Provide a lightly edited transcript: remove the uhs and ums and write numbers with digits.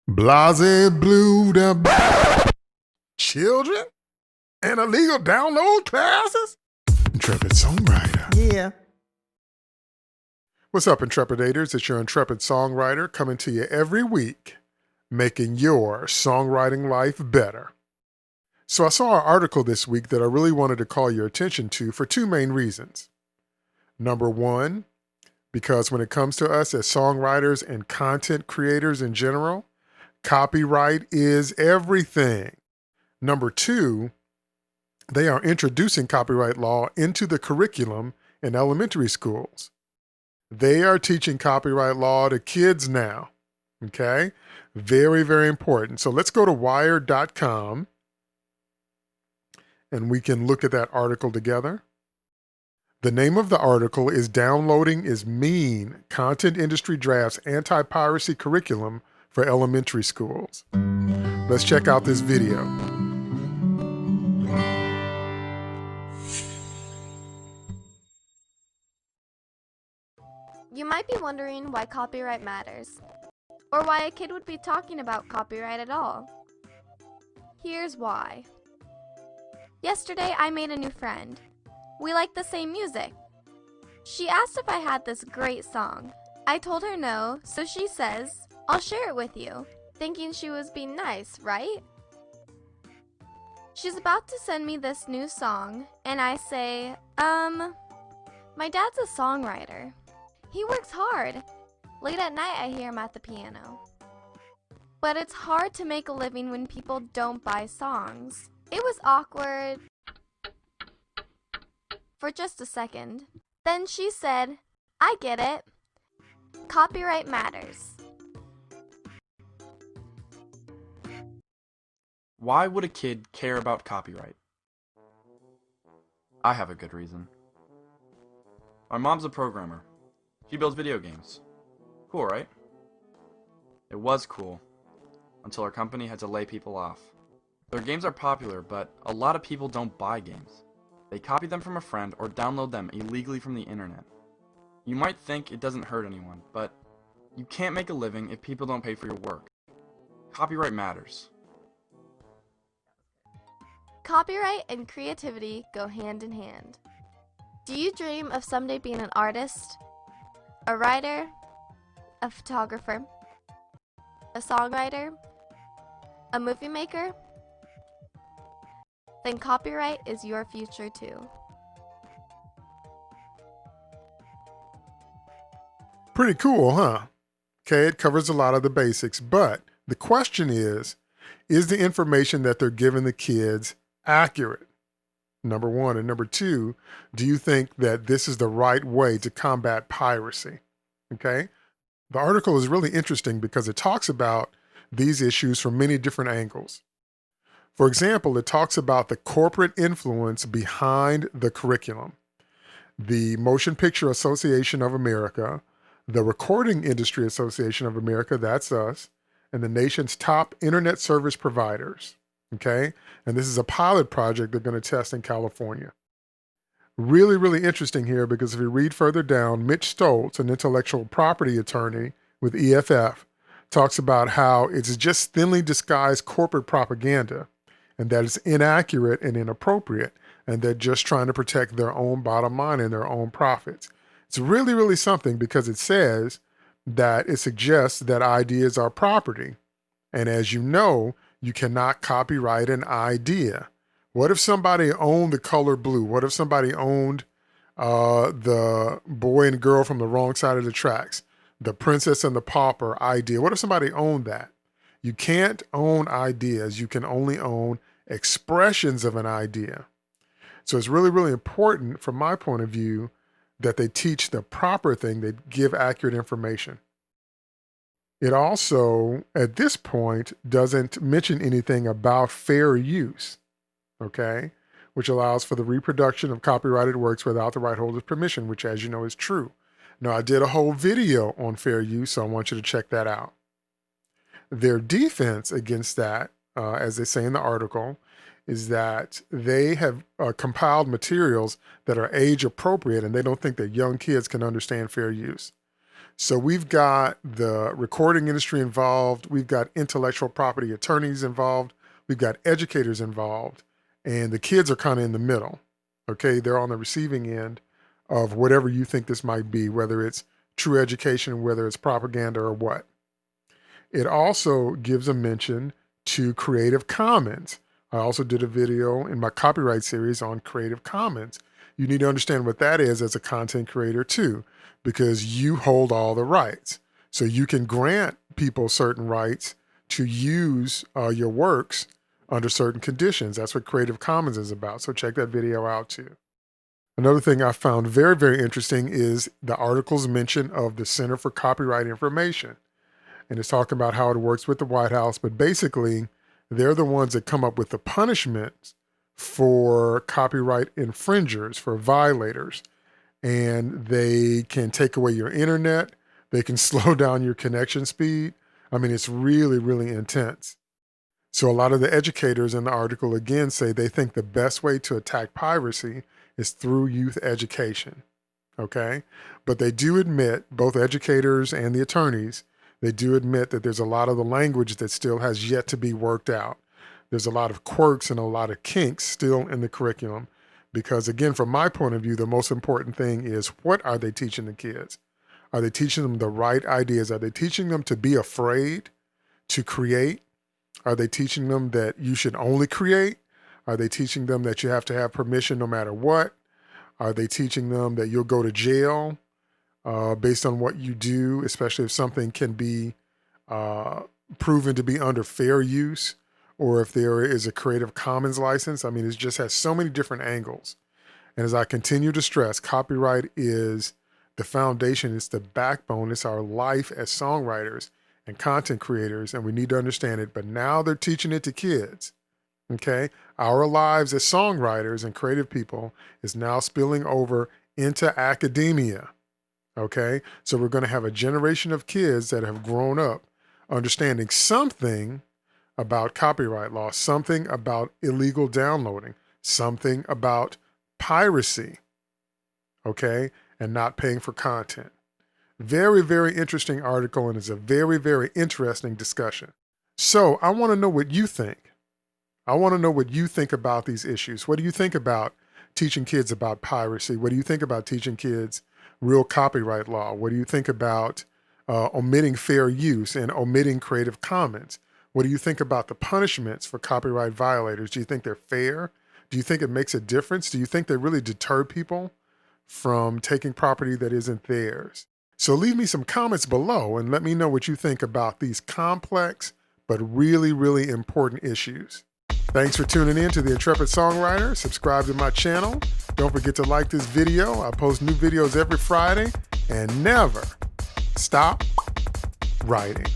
Blase Blue the children and illegal download classes? Intrepid Songwriter. Yeah. What's up, Intrepidators? It's your Intrepid Songwriter coming to you every week, making your songwriting life better. So I saw an article this week that I really wanted to call your attention to for two main reasons. Number one, because when it comes to us as songwriters and content creators in general, copyright is everything. Number two, they are introducing copyright law into the curriculum in elementary schools. They are teaching copyright law to kids now, okay? Very, very important. So let's go to wired.com and we can look at that article together. The name of the article is Downloading is Mean, Content Industry Drafts Anti-Piracy Curriculum for Elementary Schools. Let's check out this video. You might be wondering why copyright matters, or why a kid would be talking about copyright at all. Here's why. Yesterday, I made a new friend. We like the same music. She asked if I had this great song. I told her no, so she says, "I'll share it with you," thinking she was being nice, right? She's about to send me this new song, and I say, my dad's a songwriter. He works hard. Late at night, I hear him at the piano. But it's hard to make a living when people don't buy songs. It was awkward for just a second. Then she said, "I get it. Copyright matters." Why would a kid care about copyright? I have a good reason. My mom's a programmer. She builds video games. Cool, right? It was cool, until our company had to lay people off. Their games are popular, but a lot of people don't buy games. They copy them from a friend or download them illegally from the internet. You might think it doesn't hurt anyone, but you can't make a living if people don't pay for your work. Copyright matters. Copyright and creativity go hand in hand. Do you dream of someday being an artist, a writer, a photographer, a songwriter, a movie maker? Then copyright is your future too. Pretty cool, huh? Okay, it covers a lot of the basics, but the question is the information that they're giving the kids accurate? Number one. And number two, do you think that this is the right way to combat piracy? Okay. The article is really interesting because it talks about these issues from many different angles. For example, it talks about the corporate influence behind the curriculum. The Motion Picture Association of America, the Recording Industry Association of America, that's us, and the nation's top internet service providers. Okay, and this is a pilot project they're going to test in California. Really, really interesting here because if you read further down, Mitch Stoltz, an intellectual property attorney with EFF, talks about how it's just thinly disguised corporate propaganda and that it's inaccurate and inappropriate and they're just trying to protect their own bottom line and their own profits. It's really, really something because it says that it suggests that ideas are property. And as you know, you cannot copyright an idea. What if somebody owned the color blue? What if somebody owned the boy and girl from the wrong side of the tracks, the princess and the pauper idea? What if somebody owned that? You can't own ideas. You can only own expressions of an idea. So it's really, really important from my point of view that they teach the proper thing, they give accurate information. It also, at this point, doesn't mention anything about fair use, okay, which allows for the reproduction of copyrighted works without the right holder's permission, which, as you know, is true. Now, I did a whole video on fair use, so I want you to check that out. Their defense against that, as they say in the article, is that they have compiled materials that are age appropriate, and they don't think that young kids can understand fair use. So we've got the recording industry involved, we've got intellectual property attorneys involved, we've got educators involved, and the kids are kind of in the middle. Okay, they're on the receiving end of whatever you think this might be, whether it's true education, whether it's propaganda or what. It also gives a mention to Creative Commons. I also did a video in my copyright series on Creative Commons. You need to understand what that is as a content creator too, because you hold all the rights. So you can grant people certain rights to use your works under certain conditions. That's what Creative Commons is about. So check that video out too. Another thing I found very, very interesting is the article's mention of the Center for Copyright Information. And it's talking about how it works with the White House, but basically they're the ones that come up with the punishments for copyright infringers, for violators. And they can take away your internet. They can slow down your connection speed. I mean, it's really, really intense. So a lot of the educators in the article again say they think the best way to attack piracy is through youth education. Okay? But they do admit, both educators and the attorneys, they do admit that there's a lot of the language that still has yet to be worked out. There's a lot of quirks and a lot of kinks still in the curriculum because, again, from my point of view, the most important thing is what are they teaching the kids? Are they teaching them the right ideas? Are they teaching them to be afraid to create? Are they teaching them that you should only create? Are they teaching them that you have to have permission no matter what? Are they teaching them that you'll go to jail based on what you do, especially if something can be proven to be under fair use, or if there is a Creative Commons license? I mean, it just has so many different angles. And as I continue to stress, copyright is the foundation, it's the backbone, it's our life as songwriters and content creators, and we need to understand it. But now they're teaching it to kids. Okay? Our lives as songwriters and creative people is now spilling over into academia. Okay? So we're going to have a generation of kids that have grown up understanding something about copyright law, something about illegal downloading, something about piracy, okay, and not paying for content. Very, very interesting article, and it's a very, very interesting discussion. So I want to know what you think. I want to know what you think about these issues. What do you think about teaching kids about piracy? What do you think about teaching kids real copyright law? What do you think about omitting fair use and omitting Creative Commons? What do you think about the punishments for copyright violators? Do you think they're fair? Do you think it makes a difference? Do you think they really deter people from taking property that isn't theirs? So leave me some comments below and let me know what you think about these complex but really, really important issues. Thanks for tuning in to the Intrepid Songwriter. Subscribe to my channel. Don't forget to like this video. I post new videos every Friday, and never stop writing.